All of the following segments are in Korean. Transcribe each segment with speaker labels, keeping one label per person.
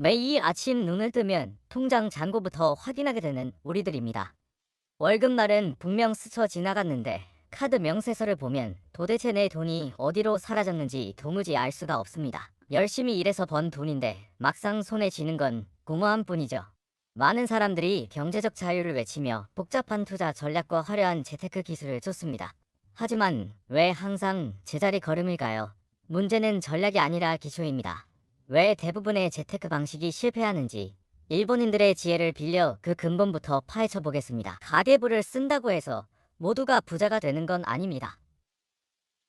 Speaker 1: 매일 아침 눈을 뜨면 통장 잔고부터 확인하게 되는 우리들입니다. 월급날은 분명 스쳐 지나갔는데 카드 명세서를 보면 도대체 내 돈이 어디로 사라졌는지 도무지 알 수가 없습니다. 열심히 일해서 번 돈인데 막상 손에 쥐는 건 공허한 뿐이죠. 많은 사람들이 경제적 자유를 외치며 복잡한 투자 전략과 화려한 재테크 기술을 쫓습니다. 하지만 왜 항상 제자리 걸음일까요? 문제는 전략이 아니라 기초입니다. 왜 대부분의 재테크 방식이 실패하는지 일본인들의 지혜를 빌려 그 근본부터 파헤쳐 보겠습니다. 가계부를 쓴다고 해서 모두가 부자가 되는 건 아닙니다.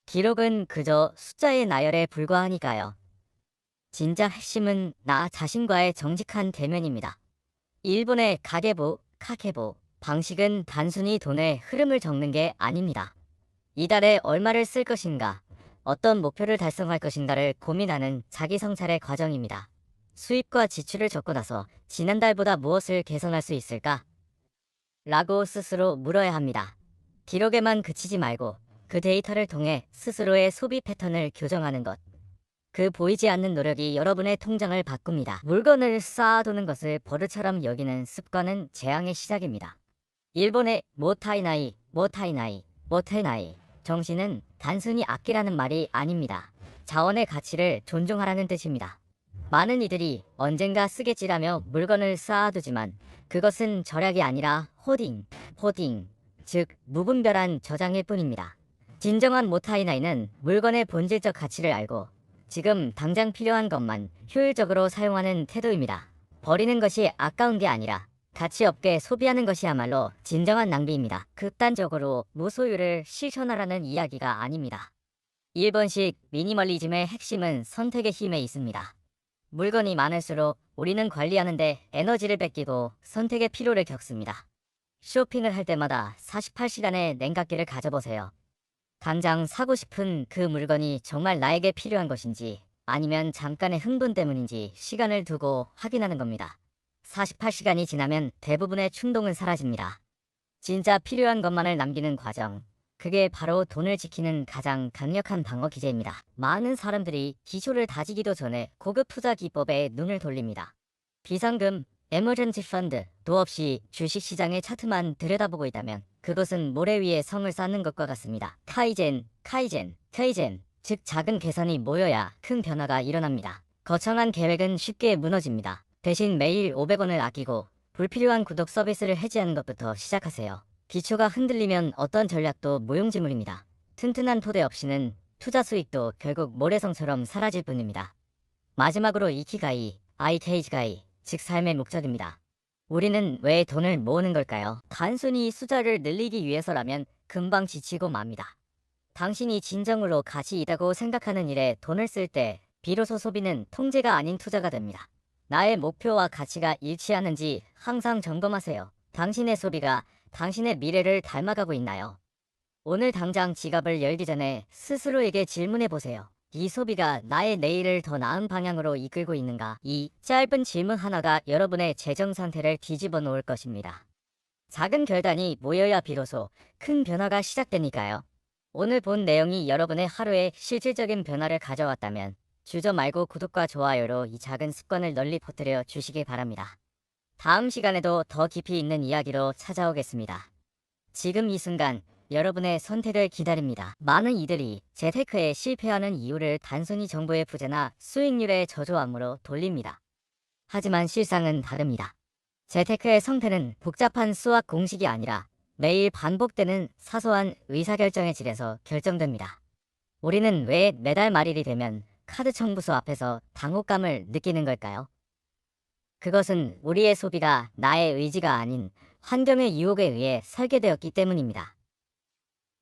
Speaker 1: 기록은 그저 숫자의 나열에 불과하니까요. 진짜 핵심은 나 자신과의 정직한 대면입니다. 일본의 가계부, 카케부 방식은 단순히 돈의 흐름을 적는 게 아닙니다. 이달에 얼마를 쓸 것인가, 어떤 목표를 달성할 것인가를 고민하는 자기 성찰의 과정입니다. 수입과 지출을 적고 나서 지난달보다 무엇을 개선할 수 있을까? 라고 스스로 물어야 합니다. 기록에만 그치지 말고 그 데이터를 통해 스스로의 소비 패턴을 교정하는 것. 그 보이지 않는 노력이 여러분의 통장을 바꿉니다. 물건을 쌓아두는 것을 버릇처럼 여기는 습관은 재앙의 시작입니다. 일본의 모타이나이, 모타이나이, 모테나이 정신은 단순히 아끼라는 말이 아닙니다. 자원의 가치를 존중하라는 뜻입니다. 많은 이들이 언젠가 쓰겠지라며 물건을 쌓아두지만 그것은 절약이 아니라 호딩, 즉 무분별한 저장일 뿐입니다. 진정한 모타이나이는 물건의 본질적 가치를 알고 지금 당장 필요한 것만 효율적으로 사용하는 태도입니다. 버리는 것이 아까운 게 아니라 가치 없게 소비하는 것이야말로 진정한 낭비입니다. 극단적으로 무소유를 실천하라는 이야기가 아닙니다. 일본식 미니멀리즘의 핵심은 선택의 힘에 있습니다. 물건이 많을수록 우리는 관리하는데 에너지를 뺏기고 선택의 피로를 겪습니다. 쇼핑을 할 때마다 48시간의 냉각기를 가져보세요. 당장 사고 싶은 그 물건이 정말 나에게 필요한 것인지 아니면 잠깐의 흥분 때문인지 시간을 두고 확인하는 겁니다. 48시간이 지나면 대부분의 충동은 사라집니다. 진짜 필요한 것만을 남기는 과정. 그게 바로 돈을 지키는 가장 강력한 방어 기제입니다. 많은 사람들이 기초를 다지기도 전에 고급 투자 기법에 눈을 돌립니다. 비상금, 에머전시 펀드도 없이 주식시장의 차트만 들여다보고 있다면 그것은 모래 위에 성을 쌓는 것과 같습니다. 카이젠, 즉 작은 개선이 모여야 큰 변화가 일어납니다. 거창한 계획은 쉽게 무너집니다. 대신 매일 500원을 아끼고 불필요한 구독 서비스를 해지하는 것부터 시작하세요. 기초가 흔들리면 어떤 전략도 무용지물입니다. 튼튼한 토대 없이는 투자 수익도 결국 모래성처럼 사라질 뿐입니다. 마지막으로 이키가이, 아이테이지가이, 즉 삶의 목적입니다. 우리는 왜 돈을 모으는 걸까요? 단순히 숫자를 늘리기 위해서라면 금방 지치고 맙니다. 당신이 진정으로 가치 있다고 생각하는 일에 돈을 쓸 때 비로소 소비는 통제가 아닌 투자가 됩니다. 나의 목표와 가치가 일치하는지 항상 점검하세요. 당신의 소비가 당신의 미래를 닮아가고 있나요? 오늘 당장 지갑을 열기 전에 스스로에게 질문해 보세요. 이 소비가 나의 내일을 더 나은 방향으로 이끌고 있는가? 이 짧은 질문 하나가 여러분의 재정 상태를 뒤집어 놓을 것입니다. 작은 결단이 모여야 비로소 큰 변화가 시작되니까요. 오늘 본 내용이 여러분의 하루에 실질적인 변화를 가져왔다면 주저 말고 구독과 좋아요로 이 작은 습관을 널리 퍼뜨려 주시기 바랍니다. 다음 시간에도 더 깊이 있는 이야기로 찾아오겠습니다. 지금 이 순간 여러분의 선택을 기다립니다. 많은 이들이 재테크에 실패하는 이유를 단순히 정보의 부재나 수익률의 저조함으로 돌립니다. 하지만 실상은 다릅니다. 재테크의 성패는 복잡한 수학 공식이 아니라 매일 반복되는 사소한 의사결정의 질에서 결정됩니다. 우리는 왜 매달 말일이 되면 카드 청구서 앞에서 당혹감을 느끼는 걸까요? 그것은 우리의 소비가 나의 의지가 아닌 환경의 유혹에 의해 설계되었기 때문입니다.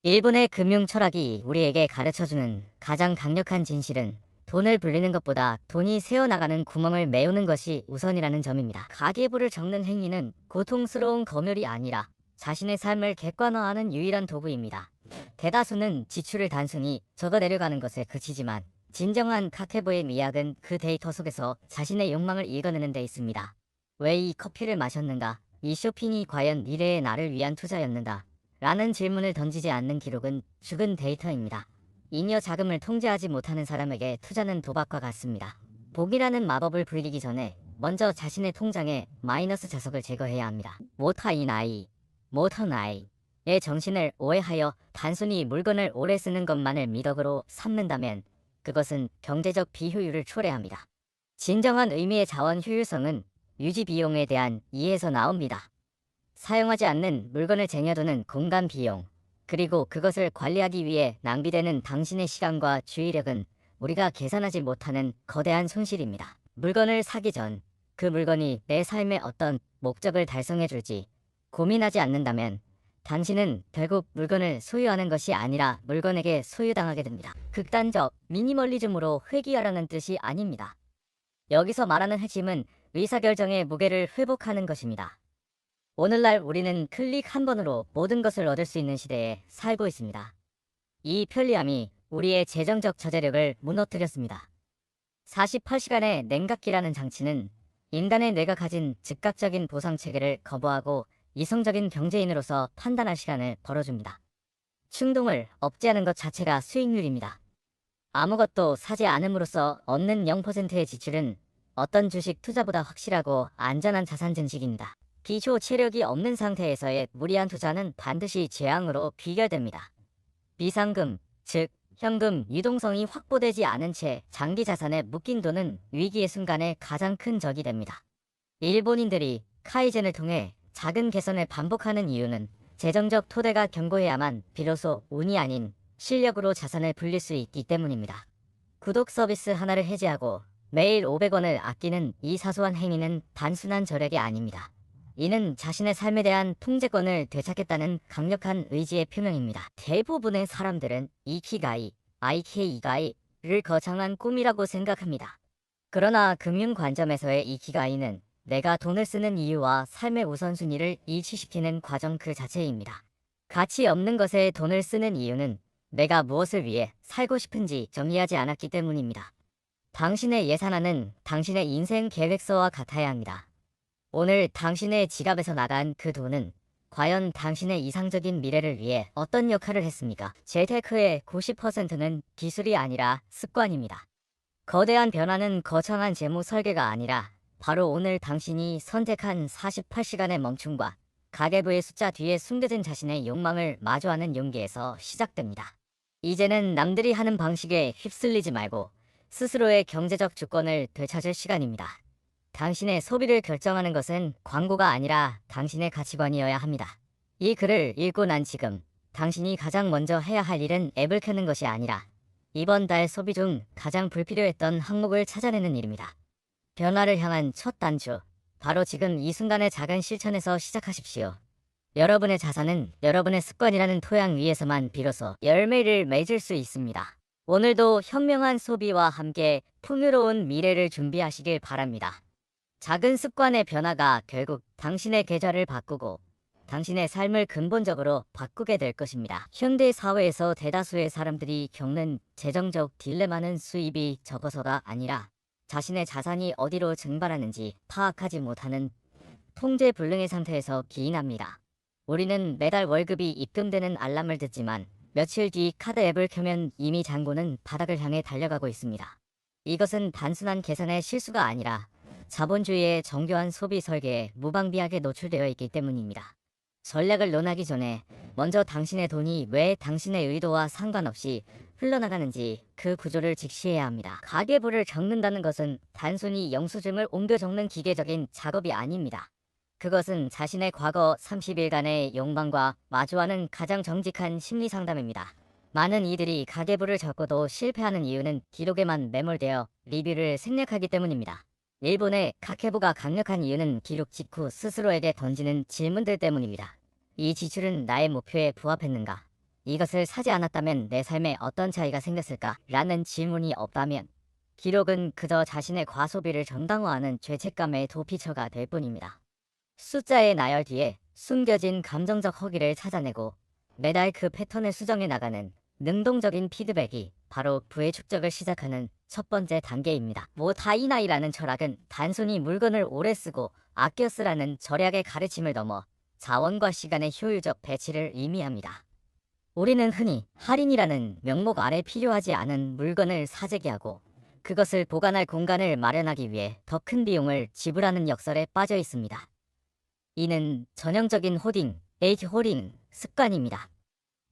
Speaker 1: 일본의 금융 철학이 우리에게 가르쳐주는 가장 강력한 진실은 돈을 불리는 것보다 돈이 새어나가는 구멍을 메우는 것이 우선이라는 점입니다. 가계부를 적는 행위는 고통스러운 검열이 아니라 자신의 삶을 객관화하는 유일한 도구입니다. 대다수는 지출을 단순히 적어 내려가는 것에 그치지만 진정한 카케부의 미학은 그 데이터 속에서 자신의 욕망을 읽어내는 데 있습니다. 왜 이 커피를 마셨는가? 이 쇼핑이 과연 미래의 나를 위한 투자였는가? 라는 질문을 던지지 않는 기록은 죽은 데이터입니다. 잉여 자금을 통제하지 못하는 사람에게 투자는 도박과 같습니다. 복이라는 마법을 불리기 전에 먼저 자신의 통장에 마이너스 자석을 제거해야 합니다. 모타이나이, 모터나이의 정신을 오해하여 단순히 물건을 오래 쓰는 것만을 미덕으로 삼는다면 그것은 경제적 비효율을 초래합니다. 진정한 의미의 자원 효율성은 유지 비용에 대한 이해에서 나옵니다. 사용하지 않는 물건을 쟁여두는 공간 비용, 그리고 그것을 관리하기 위해 낭비되는 당신의 시간과 주의력은 우리가 계산하지 못하는 거대한 손실입니다. 물건을 사기 전 그 물건이 내 삶의 어떤 목적을 달성해줄지 고민하지 않는다면 당신은 결국 물건을 소유하는 것이 아니라 물건에게 소유당하게 됩니다. 극단적 미니멀리즘으로 회귀하라는 뜻이 아닙니다. 여기서 말하는 핵심은 의사결정의 무게를 회복하는 것입니다. 오늘날 우리는 클릭 한 번으로 모든 것을 얻을 수 있는 시대에 살고 있습니다. 이 편리함이 우리의 재정적 저제력을 무너뜨렸습니다. 48시간의 냉각기라는 장치는 인간의 뇌가 가진 즉각적인 보상 체계를 거부하고 이성적인 경제인으로서 판단할 시간을 벌어줍니다. 충동을 억제하는 것 자체가 수익률입니다. 아무것도 사지 않음으로써 얻는 0%의 지출은 어떤 주식 투자보다 확실하고 안전한 자산 증식입니다. 기초 체력이 없는 상태에서의 무리한 투자는 반드시 재앙으로 귀결됩니다. 비상금, 즉 현금 유동성이 확보되지 않은 채 장기 자산에 묶인 돈은 위기의 순간에 가장 큰 적이 됩니다. 일본인들이 카이젠을 통해 작은 개선을 반복하는 이유는 재정적 토대가 견고해야만 비로소 운이 아닌 실력으로 자산을 불릴 수 있기 때문입니다. 구독 서비스 하나를 해지하고 매일 500원을 아끼는 이 사소한 행위는 단순한 절약이 아닙니다. 이는 자신의 삶에 대한 통제권을 되찾겠다는 강력한 의지의 표명입니다. 대부분의 사람들은 이키가이, 아이케이가이를 거창한 꿈이라고 생각합니다. 그러나 금융 관점에서의 이키가이는 내가 돈을 쓰는 이유와 삶의 우선순위를 일치시키는 과정 그 자체입니다. 가치 없는 것에 돈을 쓰는 이유는 내가 무엇을 위해 살고 싶은지 정리하지 않았기 때문입니다. 당신의 예산안은 당신의 인생 계획서와 같아야 합니다. 오늘 당신의 지갑에서 나간 그 돈은 과연 당신의 이상적인 미래를 위해 어떤 역할을 했습니까? 재테크의 90%는 기술이 아니라 습관입니다. 거대한 변화는 거창한 재무 설계가 아니라 바로 오늘 당신이 선택한 48시간의 멈춤과 가계부의 숫자 뒤에 숨겨진 자신의 욕망을 마주하는 용기에서 시작됩니다. 이제는 남들이 하는 방식에 휩쓸리지 말고 스스로의 경제적 주권을 되찾을 시간입니다. 당신의 소비를 결정하는 것은 광고가 아니라 당신의 가치관이어야 합니다. 이 글을 읽고 난 지금 당신이 가장 먼저 해야 할 일은 앱을 켜는 것이 아니라 이번 달 소비 중 가장 불필요했던 항목을 찾아내는 일입니다. 변화를 향한 첫 단추, 바로 지금 이 순간의 작은 실천에서 시작하십시오. 여러분의 자산은 여러분의 습관이라는 토양 위에서만 비로소 열매를 맺을 수 있습니다. 오늘도 현명한 소비와 함께 풍요로운 미래를 준비하시길 바랍니다. 작은 습관의 변화가 결국 당신의 계좌를 바꾸고 당신의 삶을 근본적으로 바꾸게 될 것입니다. 현대 사회에서 대다수의 사람들이 겪는 재정적 딜레마는 수입이 적어서가 아니라 자신의 자산이 어디로 증발하는지 파악하지 못하는 통제불능의 상태에서 기인합니다. 우리는 매달 월급이 입금되는 알람을 듣지만 며칠 뒤 카드 앱을 켜면 이미 잔고는 바닥을 향해 달려가고 있습니다. 이것은 단순한 계산의 실수가 아니라 자본주의의 정교한 소비 설계에 무방비하게 노출되어 있기 때문입니다. 전략을 논하기 전에 먼저 당신의 돈이 왜 당신의 의도와 상관없이 흘러나가는지 그 구조를 직시해야 합니다. 가계부를 적는다는 것은 단순히 영수증을 옮겨 적는 기계적인 작업이 아닙니다. 그것은 자신의 과거 30일간의 욕망과 마주하는 가장 정직한 심리 상담입니다. 많은 이들이 가계부를 적고도 실패하는 이유는 기록에만 매몰되어 리뷰를 생략하기 때문입니다. 일본의 가계부가 강력한 이유는 기록 직후 스스로에게 던지는 질문들 때문입니다. 이 지출은 나의 목표에 부합했는가? 이것을 사지 않았다면 내 삶에 어떤 차이가 생겼을까? 라는 질문이 없다면 기록은 그저 자신의 과소비를 정당화하는 죄책감의 도피처가 될 뿐입니다. 숫자의 나열 뒤에 숨겨진 감정적 허기를 찾아내고 매달 그 패턴을 수정해 나가는 능동적인 피드백이 바로 부의 축적을 시작하는 첫 번째 단계입니다. 다이나이라는 철학은 단순히 물건을 오래 쓰고 아껴 쓰라는 절약의 가르침을 넘어 자원과 시간의 효율적 배치를 의미합니다. 우리는 흔히 할인이라는 명목 아래 필요하지 않은 물건을 사재기하고 그것을 보관할 공간을 마련하기 위해 더 큰 비용을 지불하는 역설에 빠져 있습니다. 이는 전형적인 호딩, 에이트 홀인 습관입니다.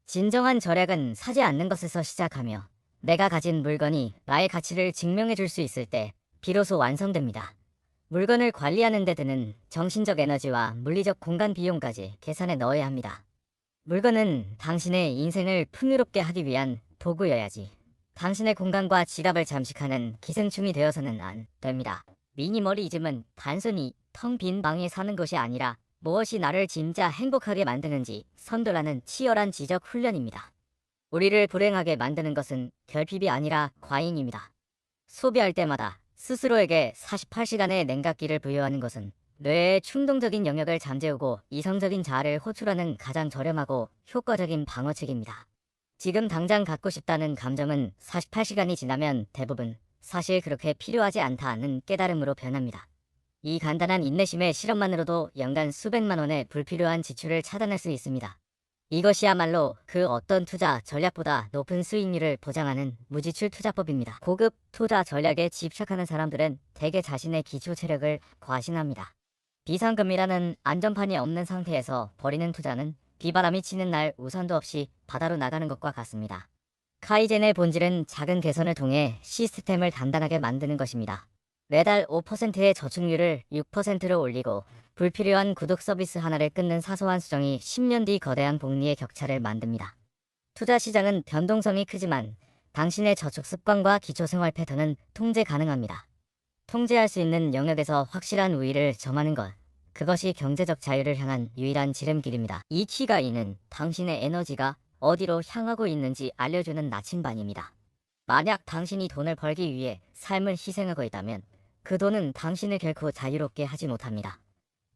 Speaker 1: 진정한 절약은 사지 않는 것에서 시작하며 내가 가진 물건이 나의 가치를 증명해 줄 수 있을 때 비로소 완성됩니다. 물건을 관리하는 데 드는 정신적 에너지와 물리적 공간 비용까지 계산에 넣어야 합니다. 물건은 당신의 인생을 풍요롭게 하기 위한 도구여야지 당신의 공간과 지갑을 잠식하는 기생충이 되어서는 안 됩니다. 미니멀리즘은 단순히 텅 빈 방에 사는 것이 아니라 무엇이 나를 진짜 행복하게 만드는지 선별하는 치열한 지적 훈련입니다. 우리를 불행하게 만드는 것은 결핍이 아니라 과잉입니다. 소비할 때마다 스스로에게 48시간의 냉각기를 부여하는 것은 뇌의 충동적인 영역을 잠재우고 이성적인 자아를 호출하는 가장 저렴하고 효과적인 방어책입니다. 지금 당장 갖고 싶다는 감정은 48시간이 지나면 대부분 사실 그렇게 필요하지 않다는 깨달음으로 변합니다. 이 간단한 인내심의 실험만으로도 연간 수백만 원의 불필요한 지출을 차단할 수 있습니다. 이것이야말로 그 어떤 투자 전략보다 높은 수익률을 보장하는 무지출 투자법입니다. 고급 투자 전략에 집착하는 사람들은 대개 자신의 기초 체력을 과신합니다. 비상금이라는 안전판이 없는 상태에서 벌이는 투자는 비바람이 치는 날 우산도 없이 바다로 나가는 것과 같습니다. 카이젠의 본질은 작은 개선을 통해 시스템을 단단하게 만드는 것입니다. 매달 5%의 저축률을 6%로 올리고 불필요한 구독 서비스 하나를 끊는 사소한 수정이 10년 뒤 거대한 복리의 격차를 만듭니다. 투자 시장은 변동성이 크지만 당신의 저축 습관과 기초 생활 패턴은 통제 가능합니다. 통제할 수 있는 영역에서 확실한 우위를 점하는 것. 그것이 경제적 자유를 향한 유일한 지름길입니다. 이키가이는 당신의 에너지가 어디로 향하고 있는지 알려주는 나침반입니다. 만약 당신이 돈을 벌기 위해 삶을 희생하고 있다면 그 돈은 당신을 결코 자유롭게 하지 못합니다.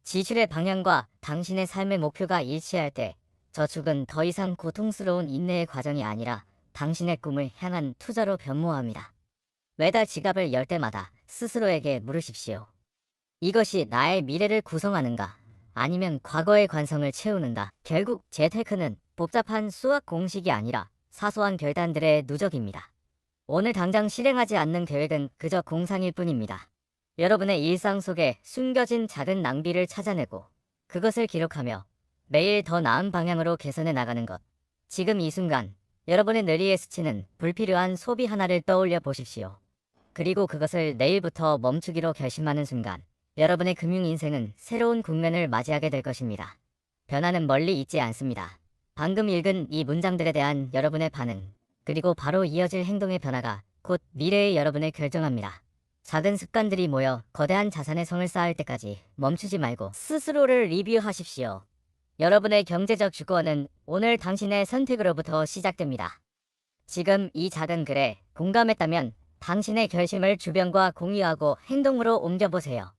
Speaker 1: 지출의 방향과 당신의 삶의 목표가 일치할 때 저축은 더 이상 고통스러운 인내의 과정이 아니라 당신의 꿈을 향한 투자로 변모합니다. 매달 지갑을 열 때마다 스스로에게 물으십시오. 이것이 나의 미래를 구성하는가? 아니면 과거의 관성을 채우는가? 결국 재테크는 복잡한 수학 공식이 아니라 사소한 결단들의 누적입니다. 오늘 당장 실행하지 않는 계획은 그저 공상일 뿐입니다. 여러분의 일상 속에 숨겨진 작은 낭비를 찾아내고 그것을 기록하며 매일 더 나은 방향으로 개선해 나가는 것. 지금 이 순간 여러분의 뇌리에 스치는 불필요한 소비 하나를 떠올려 보십시오. 그리고 그것을 내일부터 멈추기로 결심하는 순간 여러분의 금융 인생은 새로운 국면을 맞이하게 될 것입니다. 변화는 멀리 있지 않습니다. 방금 읽은 이 문장들에 대한 여러분의 반응, 그리고 바로 이어질 행동의 변화가 곧 미래의 여러분을 결정합니다. 작은 습관들이 모여 거대한 자산의 성을 쌓을 때까지 멈추지 말고 스스로를 리뷰하십시오. 여러분의 경제적 주권은 오늘 당신의 선택으로부터 시작됩니다. 지금 이 작은 글에 공감했다면 당신의 결심을 주변과 공유하고 행동으로 옮겨보세요.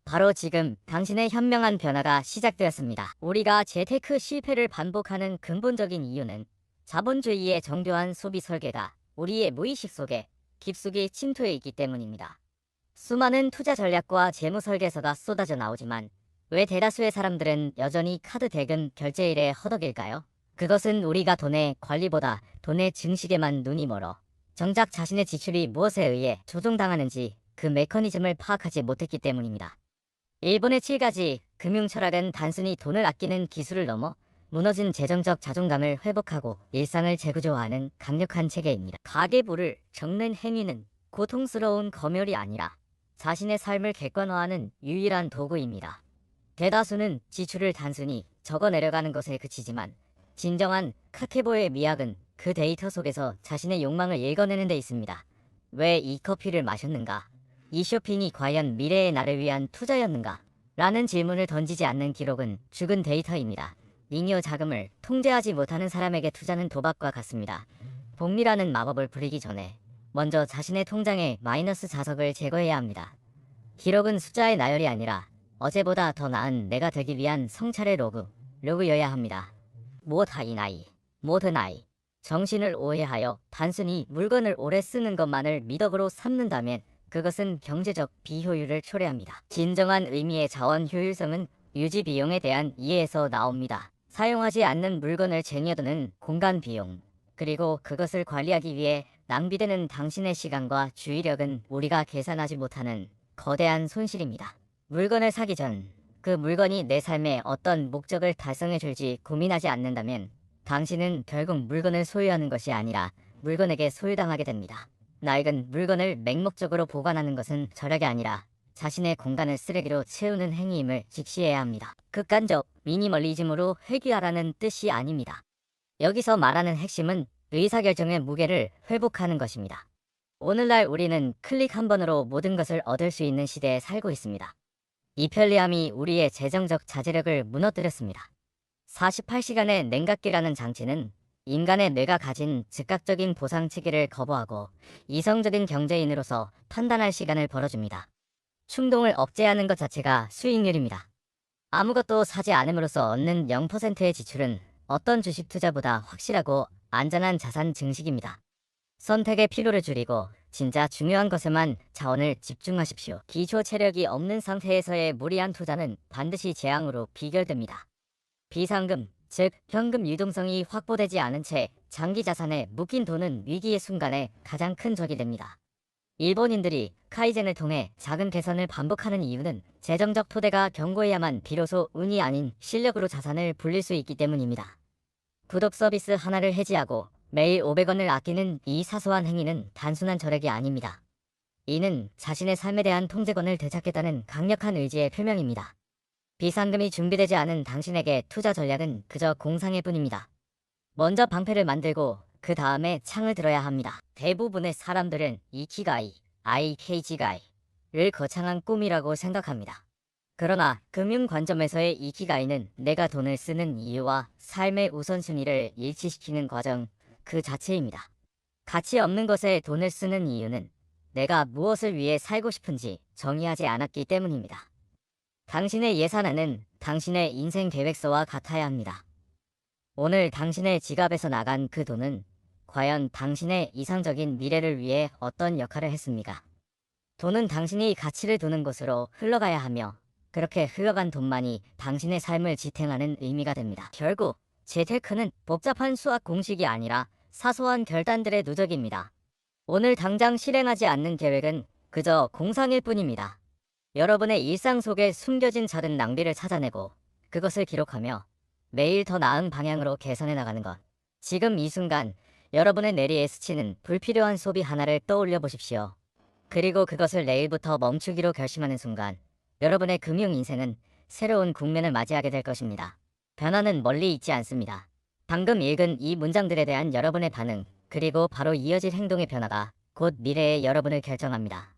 Speaker 1: 바로 지금 당신의 현명한 변화가 시작되었습니다. 우리가 재테크 실패를 반복하는 근본적인 이유는 자본주의의 정교한 소비 설계가 우리의 무의식 속에 깊숙이 침투해 있기 때문입니다. 수많은 투자 전략과 재무 설계서가 쏟아져 나오지만 왜 대다수의 사람들은 여전히 카드 대금 결제일에 허덕일까요? 그것은 우리가 돈의 관리보다 돈의 증식에만 눈이 멀어 정작 자신의 지출이 무엇에 의해 조종당하는지 그 메커니즘을 파악하지 못했기 때문입니다. 일본의 7가지 금융 철학은 단순히 돈을 아끼는 기술을 넘어 무너진 재정적 자존감을 회복하고 일상을 재구조화하는 강력한 체계입니다. 가계부를 적는 행위는 고통스러운 검열이 아니라 자신의 삶을 객관화하는 유일한 도구입니다. 대다수는 지출을 단순히 적어내려가는 것에 그치지만 진정한 카케보의 미학은 그 데이터 속에서 자신의 욕망을 읽어내는 데 있습니다. 왜 이 커피를 마셨는가? 이 쇼핑이 과연 미래의 나를 위한 투자였는가? 라는 질문을 던지지 않는 기록은 죽은 데이터입니다. 잉여 자금을 통제하지 못하는 사람에게 투자는 도박과 같습니다. 복리라는 마법을 부리기 전에 먼저 자신의 통장의 마이너스 자석을 제거해야 합니다. 기록은 숫자의 나열이 아니라 어제보다 더 나은 내가 되기 위한 성찰의 로그여야 합니다. 모든 아이, 정신을 오해하여 단순히 물건을 오래 쓰는 것만을 미덕으로 삼는다면 그것은 경제적 비효율을 초래합니다. 진정한 의미의 자원 효율성은 유지 비용에 대한 이해에서 나옵니다. 사용하지 않는 물건을 쟁여두는 공간 비용, 그리고 그것을 관리하기 위해 낭비되는 당신의 시간과 주의력은 우리가 계산하지 못하는 거대한 손실입니다. 물건을 사기 전 그 물건이 내 삶에 어떤 목적을 달성해 줄지 고민하지 않는다면 당신은 결국 물건을 소유하는 것이 아니라 물건에게 소유당하게 됩니다. 낡은 물건을 맹목적으로 보관하는 것은 절약이 아니라 자신의 공간을 쓰레기로 채우는 행위임을 직시해야 합니다. 극단적 미니멀리즘으로 회귀하라는 뜻이 아닙니다. 여기서 말하는 핵심은 의사결정의 무게를 회복하는 것입니다. 오늘날 우리는 클릭 한 번으로 모든 것을 얻을 수 있는 시대에 살고 있습니다. 이 편리함이 우리의 재정적 자제력을 무너뜨렸습니다. 48시간의 냉각기라는 장치는 인간의 뇌가 가진 즉각적인 보상체계를 거부하고 이성적인 경제인으로서 판단할 시간을 벌어줍니다. 충동을 억제하는 것 자체가 수익률입니다. 아무것도 사지 않음으로써 얻는 0%의 지출은 어떤 주식 투자보다 확실하고 안전한 자산 증식입니다. 선택의 피로를 줄이고 진짜 중요한 것에만 자원을 집중하십시오. 기초 체력이 없는 상태에서의 무리한 투자는 반드시 재앙으로 비결됩니다. 비상금, 즉 현금 유동성이 확보되지 않은 채 장기 자산에 묶인 돈은 위기의 순간에 가장 큰 적이 됩니다. 일본인들이 카이젠을 통해 작은 개선을 반복하는 이유는 재정적 토대가 견고해야만 비로소 운이 아닌 실력으로 자산을 불릴 수 있기 때문입니다. 구독 서비스 하나를 해지하고 매일 500원을 아끼는 이 사소한 행위는 단순한 절약이 아닙니다. 이는 자신의 삶에 대한 통제권을 되찾겠다는 강력한 의지의 표명입니다. 비상금이 준비되지 않은 당신에게 투자 전략은 그저 공상일 뿐입니다. 먼저 방패를 만들고 그 다음에 창을 들어야 합니다. 대부분의 사람들은 이키가이, IKG가이를 거창한 꿈이라고 생각합니다. 그러나 금융 관점에서의 이키가이는 내가 돈을 쓰는 이유와 삶의 우선순위를 일치시키는 과정 그 자체입니다. 가치 없는 것에 돈을 쓰는 이유는 내가 무엇을 위해 살고 싶은지 정의하지 않았기 때문입니다. 당신의 예산안은 당신의 인생 계획서와 같아야 합니다. 오늘 당신의 지갑에서 나간 그 돈은 과연 당신의 이상적인 미래를 위해 어떤 역할을 했습니까? 돈은 당신이 가치를 두는 곳으로 흘러가야 하며 그렇게 흘러간 돈만이 당신의 삶을 지탱하는 의미가 됩니다. 결국 재테크는 복잡한 수학 공식이 아니라 사소한 결단들의 누적입니다. 오늘 당장 실행하지 않는 계획은 그저 공상일 뿐입니다. 여러분의 일상 속에 숨겨진 작은 낭비를 찾아내고 그것을 기록하며 매일 더 나은 방향으로 개선해 나가는 것. 지금 이 순간 여러분의 뇌리에 스치는 불필요한 소비 하나를 떠올려 보십시오. 그리고 그것을 내일부터 멈추기로 결심하는 순간 여러분의 금융 인생은 새로운 국면을 맞이하게 될 것입니다. 변화는 멀리 있지 않습니다. 방금 읽은 이 문장들에 대한 여러분의 반응, 그리고 바로 이어질 행동의 변화가 곧 미래의 여러분을 결정합니다.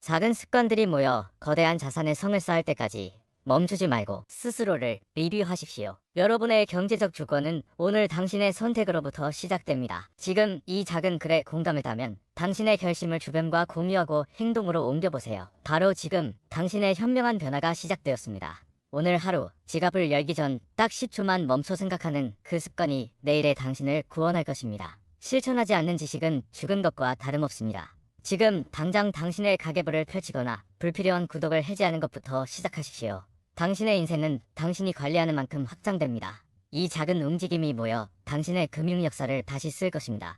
Speaker 1: 작은 습관들이 모여 거대한 자산의 성을 쌓을 때까지 멈추지 말고 스스로를 리뷰하십시오. 여러분의 경제적 주권은 오늘 당신의 선택으로부터 시작됩니다. 지금 이 작은 글에 공감을 다면 당신의 결심을 주변과 공유하고 행동으로 옮겨보세요. 바로 지금 당신의 현명한 변화가 시작되었습니다. 오늘 하루 지갑을 열기 전 딱 10초만 멈춰 생각하는 그 습관이 내일의 당신을 구원할 것입니다. 실천하지 않는 지식은 죽은 것과 다름없습니다. 지금 당장 당신의 가계부를 펼치거나 불필요한 구독을 해지하는 것부터 시작하십시오. 당신의 인생은 당신이 관리하는 만큼 확장됩니다. 이 작은 움직임이 모여 당신의 금융 역사를 다시 쓸 것입니다.